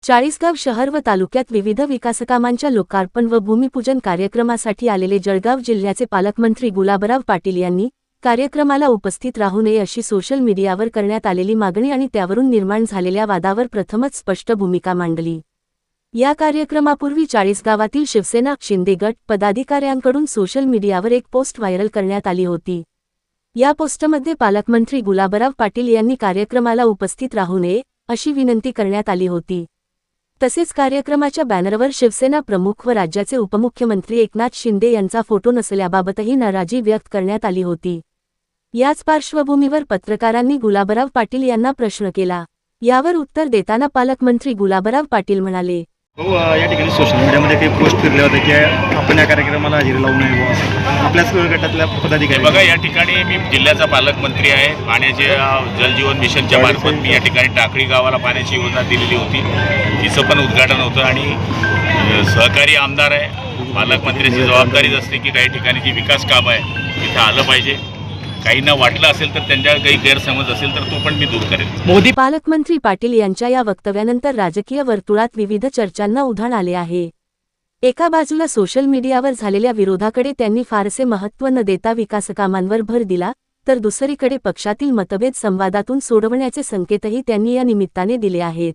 चाळीसगाव शहर व तालुक्यात विविध विकासकामांच्या लोकार्पण व भूमिपूजन कार्यक्रमासाठी आलेले जळगाव जिल्ह्याचे पालकमंत्री गुलाबराव पाटील यांनी कार्यक्रमाला उपस्थित राहू नये अशी सोशल मीडियावर करण्यात आलेली मागणी आणि त्यावरून निर्माण झालेल्या वादावर प्रथमच स्पष्ट भूमिका मांडली। या कार्यक्रमापूर्वी चाळीसगावातील शिवसेना शिंदे गट पदाधिकाऱ्यांकडून सोशल मीडियावर एक पोस्ट व्हायरल करण्यात आली होती। या पोस्टमध्ये पालकमंत्री गुलाबराव पाटील यांनी कार्यक्रमाला उपस्थित राहू नये अशी विनंती करण्यात आली होती। तसेच कार्यक्रमाच्या बॅनरवर शिवसेना प्रमुख व राज्याचे उपमुख्यमंत्री एकनाथ शिंदे यांचा फोटो नसल्याबाबतही नाराजी व्यक्त करण्यात आली होती। याच पार्श्वभूमीवर पत्रकारांनी गुलाबराव पाटील यांना प्रश्न केला। यावर उत्तर देताना पालकमंत्री गुलाबराव पाटील म्हणाले, या ठिकाणी सोशल मीडियामध्ये काही पोस्ट फिरले होते की आपण या कार्यक्रमाला हजेरी लावू नये आपल्याच गटातल्या पदाधिकारी। बघा, या ठिकाणी मी जिल्ह्याचा पालकमंत्री आहे। पाण्याच्या जलजीवन मिशनच्या मार्फत मी या ठिकाणी टाकळी गावाला पाण्याची योजना दिलेली होती, तिचं पण उद्घाटन होतं आणि सहकारी आमदार आहे। पालकमंत्र्याची जबाबदारीच असते की काही ठिकाणी जी विकास काम आहे तिथं आलं पाहिजे। काहींना वाटलं असेल तर त्यांच्या काही गैरसमज असेल तर तो पण मी दूर करेन। पालकमंत्री पाटील यांच्या या वक्तव्यानंतर राजकीय वर्तुळात विविध चर्चांना उधाण आले आहे। एका बाजूला सोशल मीडियावर झालेल्या विरोधाकडे त्यांनी फारसे महत्त्व न देता विकासकामांवर भर दिला, तर दुसरीकडे पक्षातील मतभेद संवादातून सोडवण्याचे संकेतही त्यांनी या निमित्ताने दिले आहेत।